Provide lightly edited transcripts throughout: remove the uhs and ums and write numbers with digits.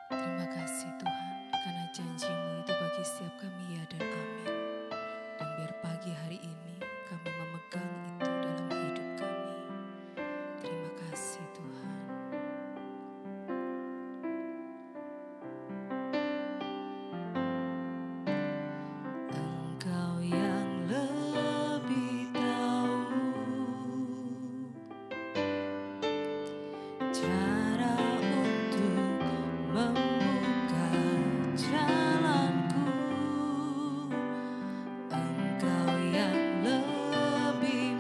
Terima kasih Tuhan, karena janji-Mu itu bagi setiap kami ya dan amin. Dan biar pagi hari ini kami memegang itu dalam hidup kami. Terima kasih Tuhan. Engkau yang lebih tahu cara untuk membuka jalanku. Engkau yang lebih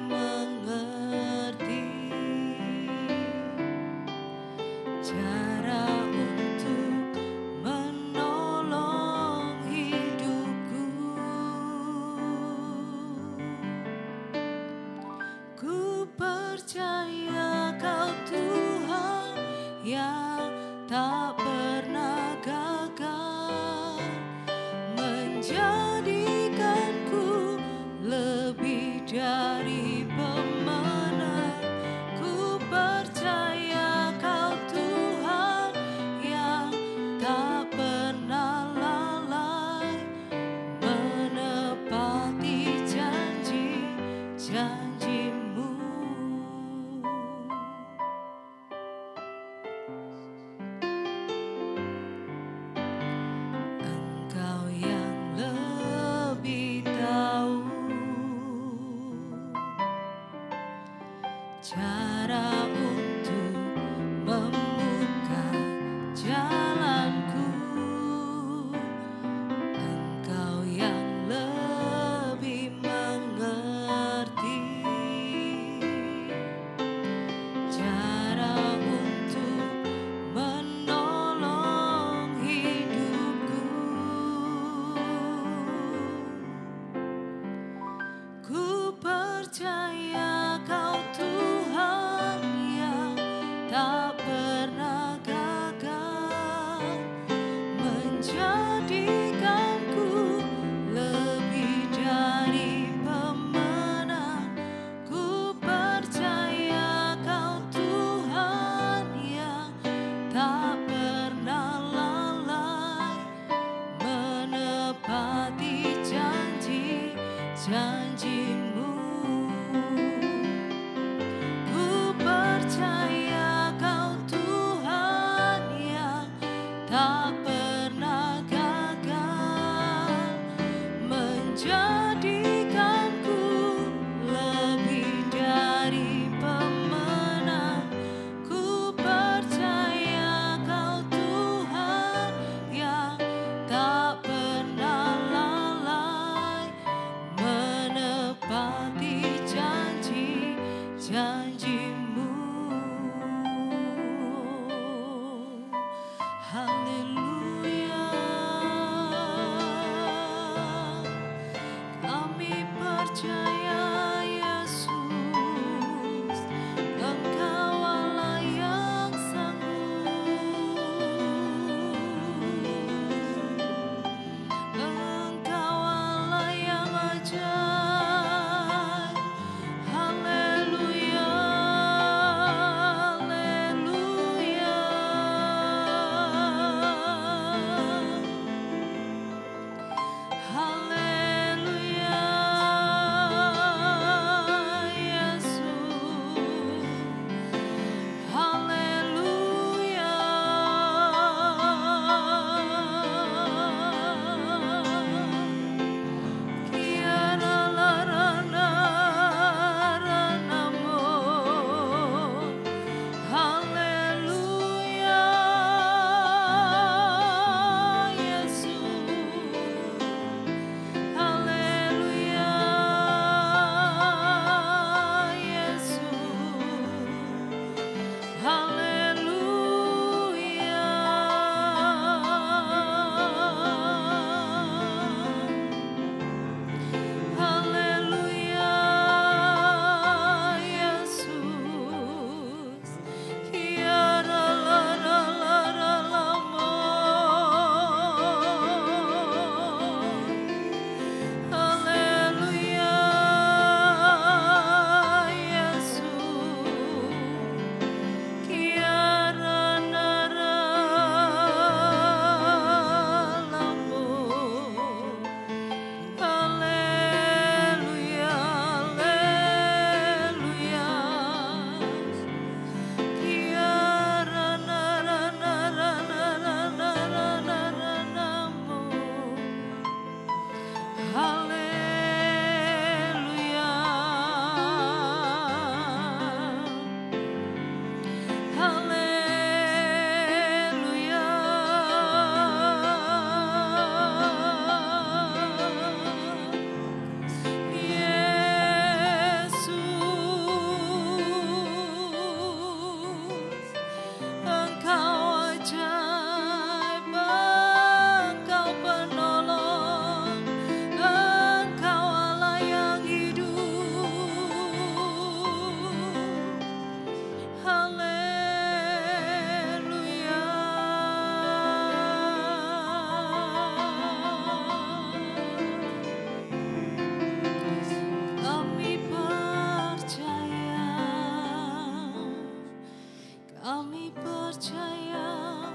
Kami percaya,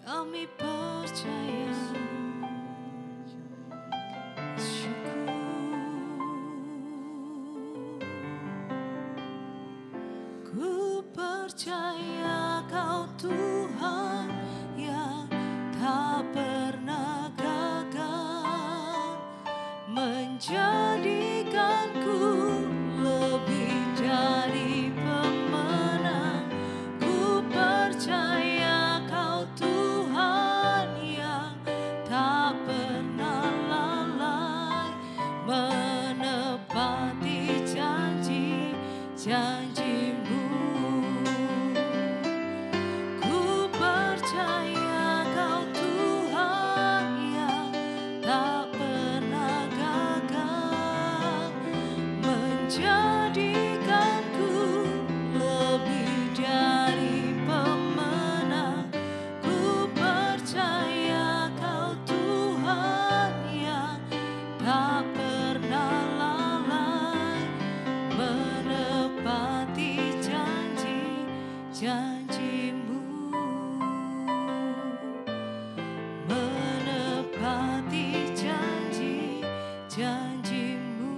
kami percaya. Ku percaya Kau Tuhan yang tak pernah gagal, menjadikanku lebih dari pemenang. Ku percaya Kau Tuhan yang tak pernah lalai, menepati janji-janji-Mu. Ku percaya Kau Tuhan yang tak pernah gagal, menjadikanku lebih dari pemenang. Ku percaya Kau Tuhan yang tak pernah lalai, menepati janji-janji-Mu. Menepati janji-janji-Mu.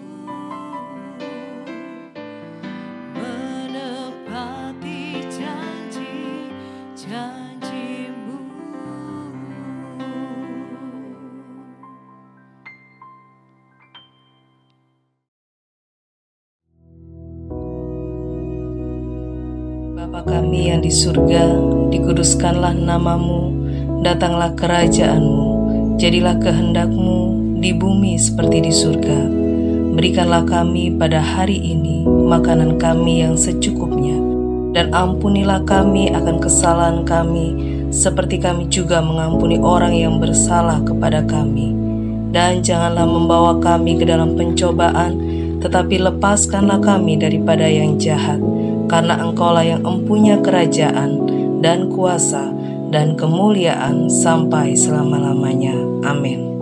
Menepati janji-janji-Mu. Bapa kami yang di surga, dikuduskanlah nama-Mu, datanglah kerajaan-Mu, jadilah kehendak-Mu di bumi seperti di surga. Berikanlah kami pada hari ini makanan kami yang secukupnya, dan ampunilah kami akan kesalahan kami, seperti kami juga mengampuni orang yang bersalah kepada kami. Dan janganlah membawa kami ke dalam pencobaan, tetapi lepaskanlah kami daripada yang jahat. Karena Engkaulah yang empunya kerajaan dan kuasa dan kemuliaan sampai selama-lamanya. Amin.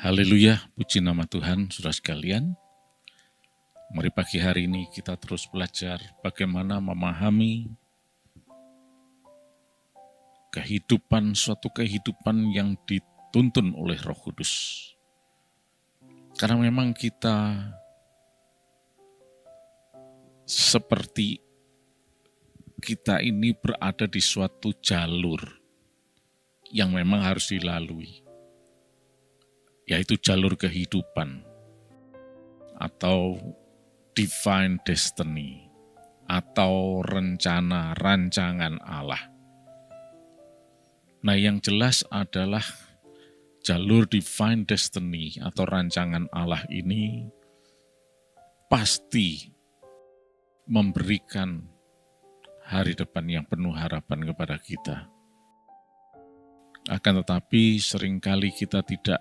Haleluya, puji nama Tuhan, saudara sekalian. Mari pagi hari ini kita terus belajar bagaimana memahami suatu kehidupan yang dituntun oleh Roh Kudus. Karena memang kita seperti kita ini berada di suatu jalur yang memang harus dilalui, yaitu jalur kehidupan atau divine destiny atau rancangan Allah. Nah, yang jelas adalah jalur divine destiny atau rancangan Allah ini pasti memberikan hari depan yang penuh harapan kepada kita. Akan tetapi seringkali kita tidak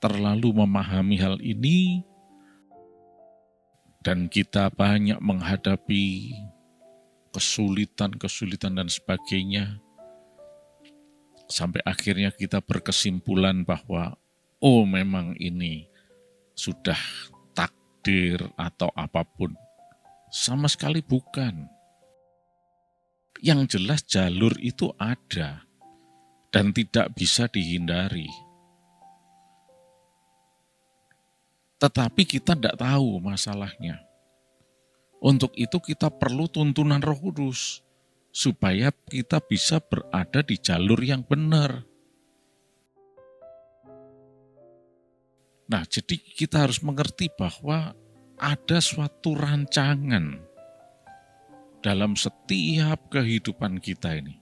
terlalu memahami hal ini dan kita banyak menghadapi kesulitan dan sebagainya. Sampai akhirnya kita berkesimpulan bahwa, oh memang ini sudah takdir atau apapun. Sama sekali bukan. Yang jelas jalur itu ada dan tidak bisa dihindari. Tetapi kita tidak tahu masalahnya. Untuk itu kita perlu tuntunan Roh Kudus, supaya kita bisa berada di jalur yang benar. Nah, jadi kita harus mengerti bahwa ada suatu rancangan dalam setiap kehidupan kita ini.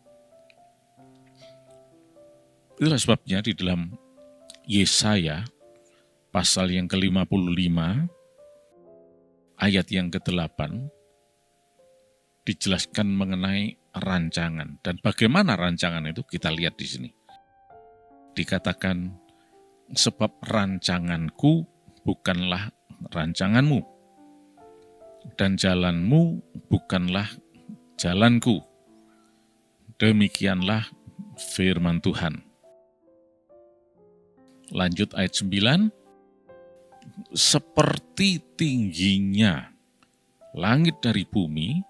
Itulah sebabnya di dalam Yesaya pasal yang ke-55 ayat yang ke-8 dijelaskan mengenai rancangan. Dan bagaimana rancangan itu kita lihat di sini. Dikatakan, sebab rancanganku bukanlah rancanganmu, dan jalanmu bukanlah jalanku. Demikianlah firman Tuhan. Lanjut ayat 9. seperti tingginya langit dari bumi,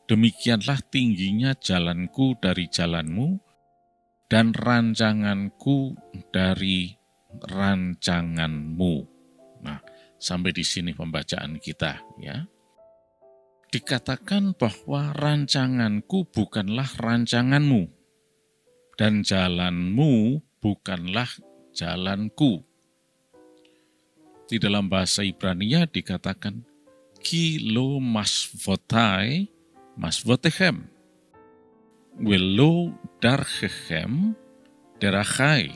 demikianlah tingginya jalanku dari jalanmu, dan rancanganku dari rancanganmu. Nah, sampai di sini pembacaan kita ya. Dikatakan bahwa rancanganku bukanlah rancanganmu, dan jalanmu bukanlah jalanku. Di dalam bahasa Ibrania dikatakan kilo masvotai masvotechem, welo darchechem derachai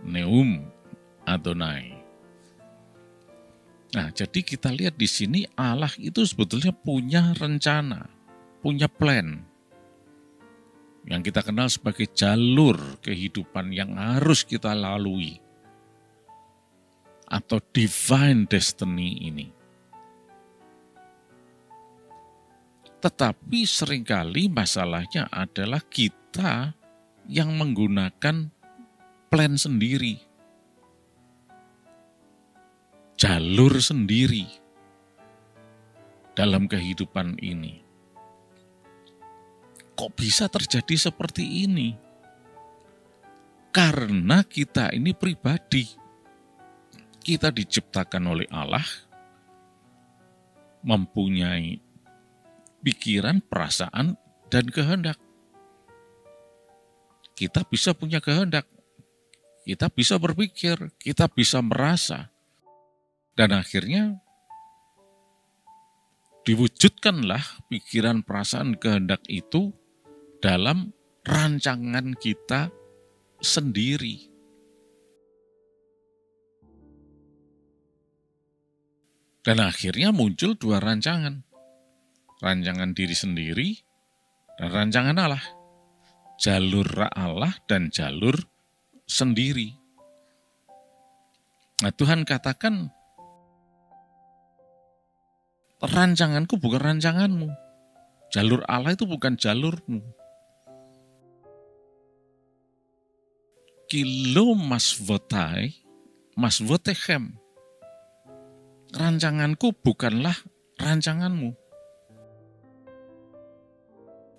neum Adonai. Nah, jadi kita lihat di sini Allah itu sebetulnya punya rencana, punya plan yang kita kenal sebagai jalur kehidupan yang harus kita lalui atau divine destiny ini. Tetapi seringkali masalahnya adalah kita yang menggunakan plan sendiri, jalur sendiri dalam kehidupan ini. Kok bisa terjadi seperti ini? Karena kita ini pribadi, kita diciptakan oleh Allah, mempunyai pikiran, perasaan, dan kehendak. Kita bisa punya kehendak, kita bisa berpikir, kita bisa merasa, dan akhirnya diwujudkanlah pikiran, perasaan, kehendak itu dalam rancangan kita sendiri. Dan akhirnya muncul dua rancangan. Rancangan diri sendiri dan rancangan Allah. Jalur Allah dan jalur sendiri. Nah, Tuhan katakan, rancanganku bukan rancanganmu. Jalur Allah itu bukan jalurmu. Kilo masvotai, masvotechem. Rancanganku bukanlah rancanganmu.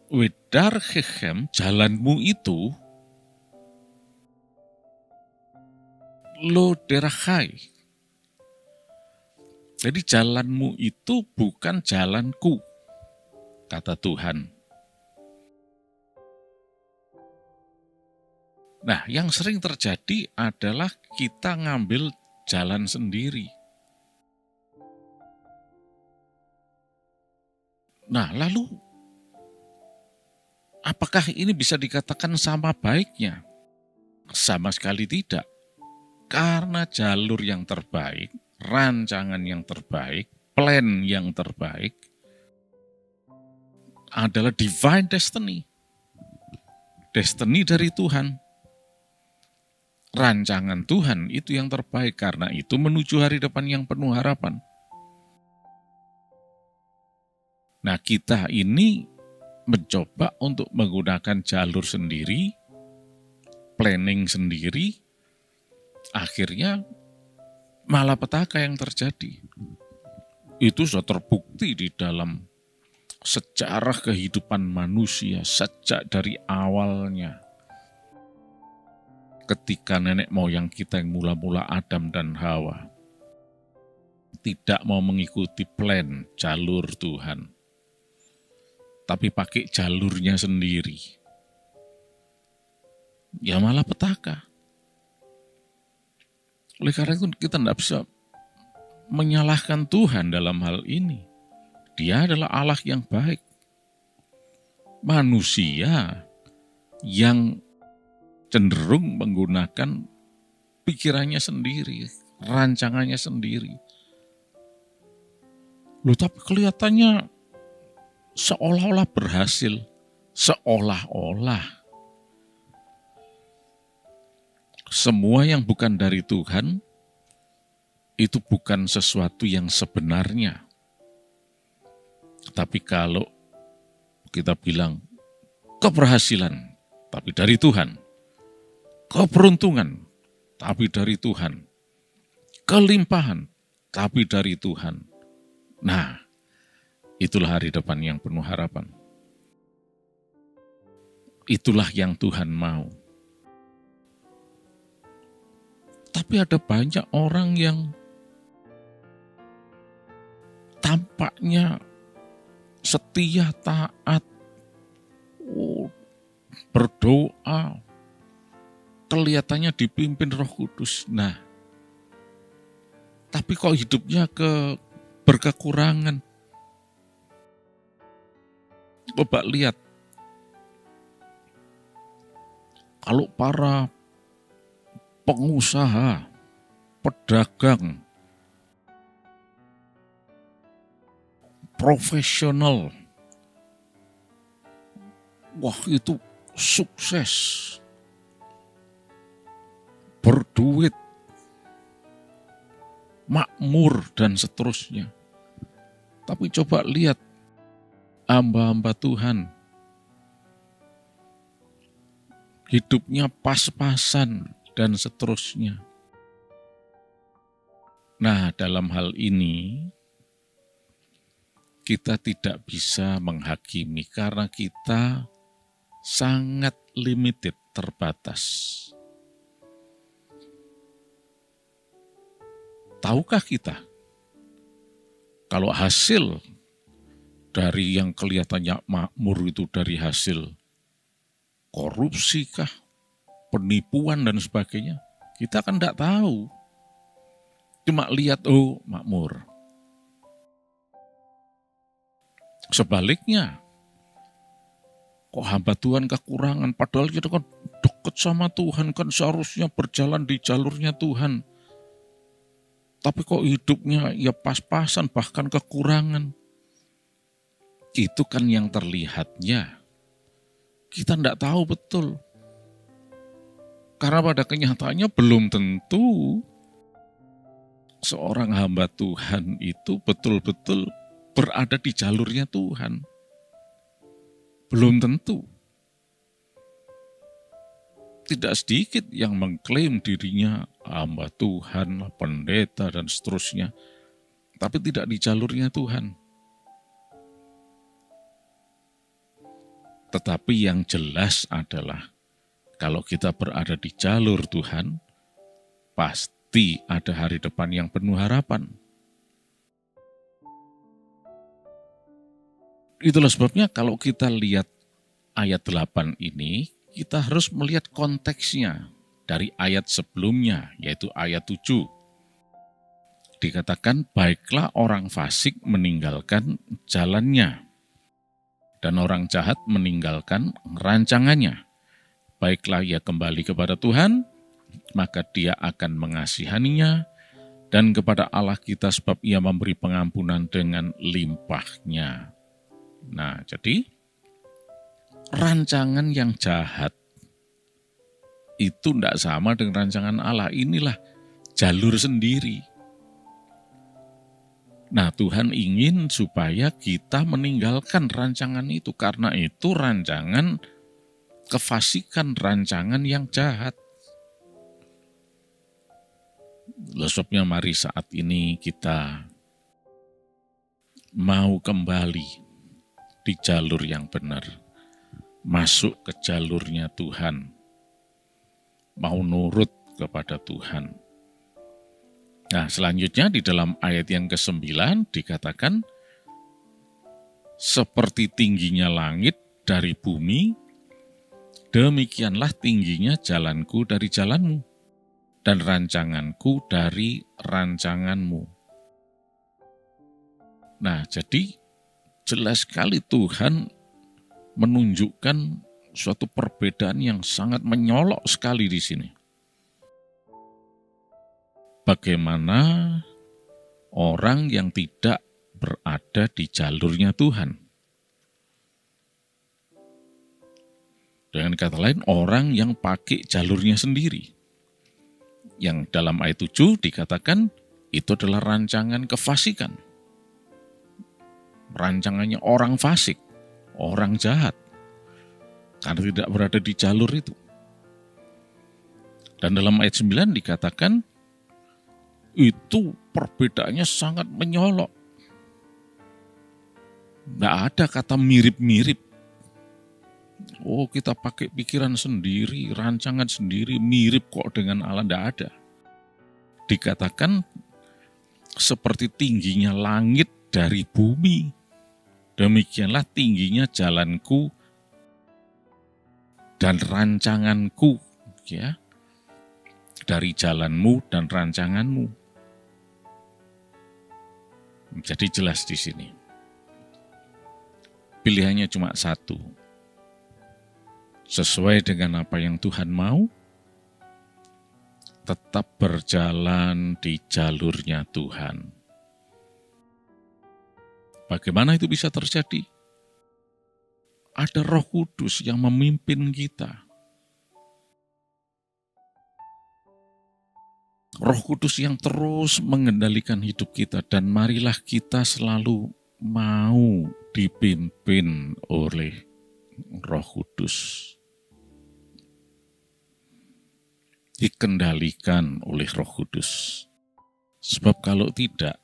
Wedarchechem, jalanmu itu, lo derachai. Jadi jalanmu itu bukan jalanku, kata Tuhan. Nah, yang sering terjadi adalah kita ngambil jalan sendiri. Nah, lalu apakah ini bisa dikatakan sama baiknya? Sama sekali tidak. Karena jalur yang terbaik, rancangan yang terbaik, plan yang terbaik adalah divine destiny. Destiny dari Tuhan. Rancangan Tuhan itu yang terbaik, karena itu menuju hari depan yang penuh harapan. Nah, kita ini mencoba untuk menggunakan jalur sendiri, planning sendiri, akhirnya malapetaka yang terjadi. Itu sudah terbukti di dalam sejarah kehidupan manusia sejak dari awalnya. Ketika nenek moyang kita yang mula-mula Adam dan Hawa tidak mau mengikuti plan jalur Tuhan, tapi pakai jalurnya sendiri, ya malah petaka. Oleh karena itu kita tidak bisa menyalahkan Tuhan dalam hal ini. Dia adalah Allah yang baik. Manusia yang cenderung menggunakan pikirannya sendiri, rancangannya sendiri. Loh, tapi kelihatannya seolah-olah berhasil, seolah-olah. Semua yang bukan dari Tuhan, itu bukan sesuatu yang sebenarnya. Tapi kalau kita bilang keberhasilan, tapi dari Tuhan. Keberuntungan, tapi dari Tuhan. Kelimpahan, tapi dari Tuhan. Nah, itulah hari depan yang penuh harapan. Itulah yang Tuhan mau. Tapi ada banyak orang yang tampaknya setia, taat, berdoa, kelihatannya dipimpin Roh Kudus. Nah, tapi kok hidupnya berkekurangan. Coba lihat, kalau para pengusaha, pedagang, profesional, wah itu sukses, berduit, makmur, dan seterusnya. Tapi coba lihat hamba-hamba Tuhan, hidupnya pas-pasan, dan seterusnya. Nah, dalam hal ini, kita tidak bisa menghakimi karena kita sangat limited, terbatas. Tahukah kita, kalau hasil dari yang kelihatannya makmur itu dari hasil korupsi kah, penipuan dan sebagainya, kita kan tidak tahu. Cuma lihat, oh makmur. Sebaliknya, kok hamba Tuhan kekurangan, padahal kita kan dekat sama Tuhan, kan seharusnya berjalan di jalurnya Tuhan. Tapi kok hidupnya ya pas-pasan, bahkan kekurangan. Itu kan yang terlihatnya. Kita tidak tahu betul. Karena pada kenyataannya belum tentu seorang hamba Tuhan itu betul-betul berada di jalurnya Tuhan. Belum tentu. Tidak sedikit yang mengklaim dirinya hamba Tuhan, pendeta, dan seterusnya. Tapi tidak di jalurnya Tuhan. Tetapi yang jelas adalah kalau kita berada di jalur Tuhan, pasti ada hari depan yang penuh harapan. Itulah sebabnya kalau kita lihat ayat 8 ini, kita harus melihat konteksnya dari ayat sebelumnya, yaitu ayat 7. Dikatakan, baiklah orang fasik meninggalkan jalannya, dan orang jahat meninggalkan rancangannya. Baiklah ia kembali kepada Tuhan, maka dia akan mengasihaninya, dan kepada Allah kita sebab ia memberi pengampunan dengan limpahnya. Nah, jadi rancangan yang jahat itu tidak sama dengan rancangan Allah. Inilah jalur sendiri. Nah, Tuhan ingin supaya kita meninggalkan rancangan itu, karena itu rancangan kefasikan, rancangan yang jahat. Sebabnya mari saat ini kita mau kembali di jalur yang benar, masuk ke jalurnya Tuhan, mau nurut kepada Tuhan. Nah, selanjutnya di dalam ayat yang ke-9 dikatakan, seperti tingginya langit dari bumi, demikianlah tingginya jalanku dari jalanmu, dan rancanganku dari rancanganmu. Nah, jadi jelas sekali Tuhan menunjukkan suatu perbedaan yang sangat menyolok sekali di sini. Bagaimana orang yang tidak berada di jalurnya Tuhan. Dengan kata lain, orang yang pakai jalurnya sendiri. Yang dalam ayat 7 dikatakan, itu adalah rancangan kefasikan. Rancangannya orang fasik, orang jahat. Karena tidak berada di jalur itu. Dan dalam ayat 9 dikatakan, itu perbedaannya sangat menyolok. Nggak ada kata mirip-mirip. Oh, kita pakai pikiran sendiri, rancangan sendiri, mirip kok dengan Allah, nggak ada. Dikatakan seperti tingginya langit dari bumi, demikianlah tingginya jalanku dan rancanganku, ya, dari jalanmu dan rancanganmu. Jadi jelas di sini. Pilihannya cuma satu. Sesuai dengan apa yang Tuhan mau, tetap berjalan di jalurnya Tuhan. Bagaimana itu bisa terjadi? Ada Roh Kudus yang memimpin kita. Roh Kudus yang terus mengendalikan hidup kita, dan marilah kita selalu mau dipimpin oleh Roh Kudus. Dikendalikan oleh Roh Kudus. Sebab kalau tidak,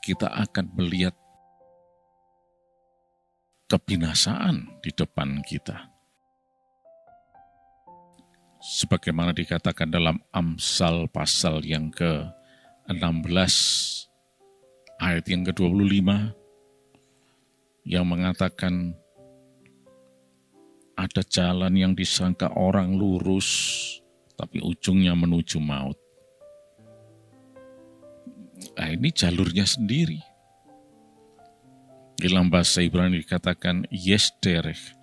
kita akan melihat kebinasaan di depan kita. Sebagaimana dikatakan dalam Amsal pasal yang ke-16 ayat yang ke-25 yang mengatakan ada jalan yang disangka orang lurus tapi ujungnya menuju maut. Nah, ini jalurnya sendiri. Dalam bahasa Ibrani dikatakan Yesderech,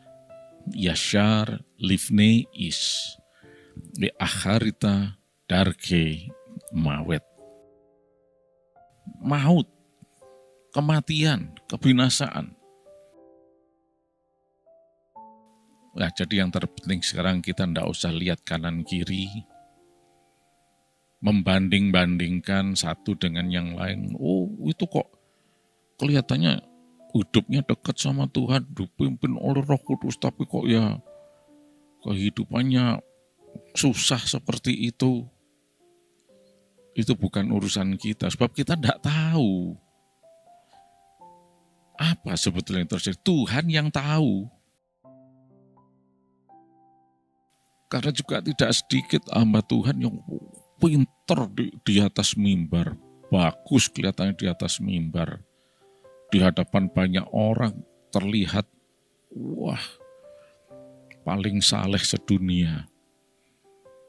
Yashar Livne Is, Di Acharita Darke Mawet. Maut, kematian, kebinasaan. Nah, jadi yang terpenting sekarang kita tidak usah lihat kanan kiri, membanding-bandingkan satu dengan yang lain. Oh, itu kok kelihatannya hidupnya dekat sama Tuhan, dipimpin oleh Roh Kudus, tapi kok ya kehidupannya susah seperti itu. Itu bukan urusan kita, sebab kita tidak tahu apa sebetulnya yang terjadi. Tuhan yang tahu. Karena juga tidak sedikit hamba Tuhan yang pinter di atas mimbar, bagus kelihatannya di atas mimbar, di hadapan banyak orang terlihat, wah, paling saleh sedunia.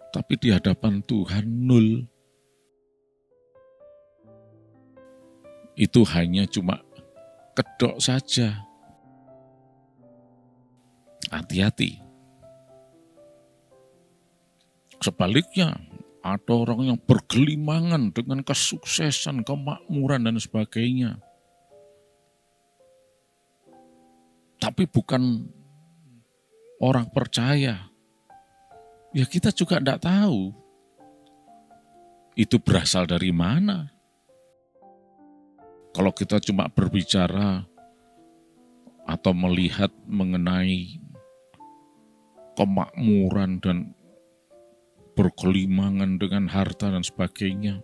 Tapi di hadapan Tuhan nul. Itu hanya cuma kedok saja. Hati-hati. Sebaliknya, ada orang yang bergelimangan dengan kesuksesan, kemakmuran, dan sebagainya. Tapi bukan orang percaya. Ya kita juga tidak tahu. Itu berasal dari mana. Kalau kita cuma berbicara atau melihat mengenai kemakmuran dan berkelimangan dengan harta dan sebagainya.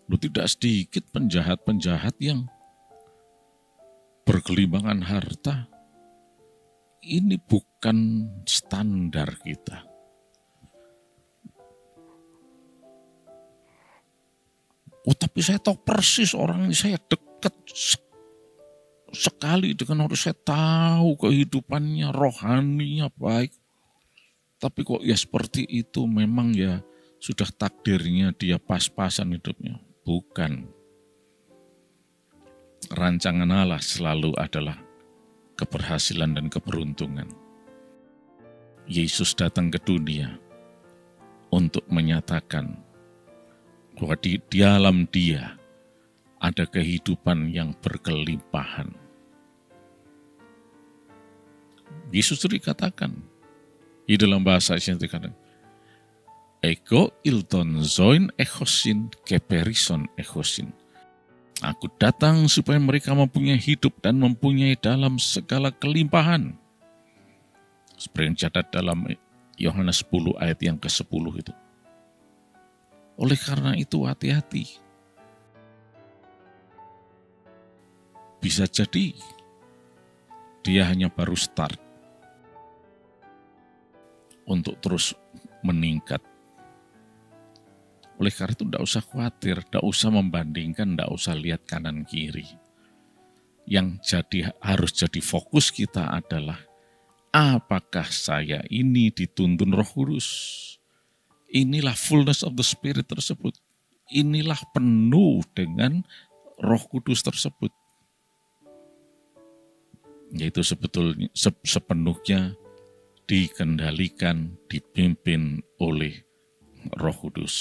Tidak sedikit penjahat-penjahat yang berkelimangan harta. Ini bukan standar kita. Oh, tapi saya tahu persis orang ini, saya dekat sekali dengan orang, saya tahu kehidupannya, rohaninya baik. Tapi kok ya seperti itu, memang ya sudah takdirnya dia pas-pasan hidupnya. Bukan. Rancangan Allah selalu adalah keberhasilan dan keberuntungan. Yesus datang ke dunia untuk menyatakan bahwa di dalam Dia ada kehidupan yang berkelimpahan. Yesus itu dikatakan, di dalam bahasa Indonesia dikatakan, Ego ilton zoin echosin keperison echosin. Aku datang supaya mereka mempunyai hidup dan mempunyai dalam segala kelimpahan. Seperti yang catat dalam Yohanes 10 ayat yang ke-10 itu. Oleh karena itu hati-hati. Bisa jadi dia hanya baru start untuk terus meningkat. Oleh karena itu tidak usah khawatir, tidak usah membandingkan, tidak usah lihat kanan kiri. Yang harus jadi fokus kita adalah apakah saya ini dituntun Roh Kudus? Inilah fullness of the Spirit tersebut. Inilah penuh dengan Roh Kudus tersebut. Yaitu sebetulnya sepenuhnya dikendalikan, dipimpin oleh Roh Kudus.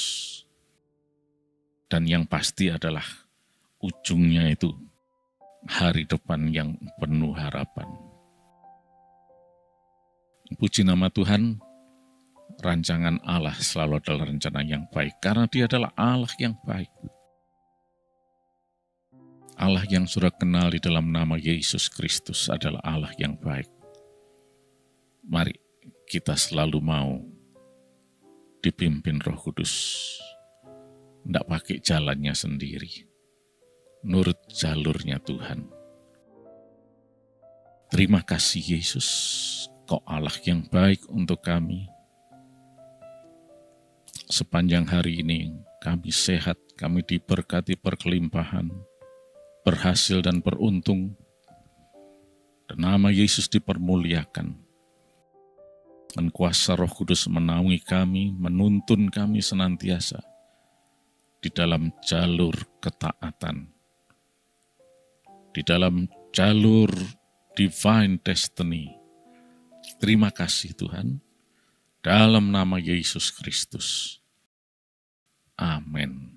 Dan yang pasti adalah ujungnya itu hari depan yang penuh harapan. Puji nama Tuhan, rancangan Allah selalu adalah rencana yang baik, karena Dia adalah Allah yang baik. Allah yang sudah kenal di dalam nama Yesus Kristus adalah Allah yang baik. Mari kita selalu mau dipimpin Roh Kudus. Tidak pakai jalannya sendiri. Nurut jalurnya Tuhan. Terima kasih Yesus, Kau Allah yang baik untuk kami. Sepanjang hari ini kami sehat, kami diberkati berkelimpahan, berhasil dan beruntung. Dan nama Yesus dipermuliakan. Dan kuasa Roh Kudus menaungi kami, menuntun kami senantiasa di dalam jalur ketaatan, di dalam jalur divine destiny. Terima kasih Tuhan, dalam nama Yesus Kristus. Amin.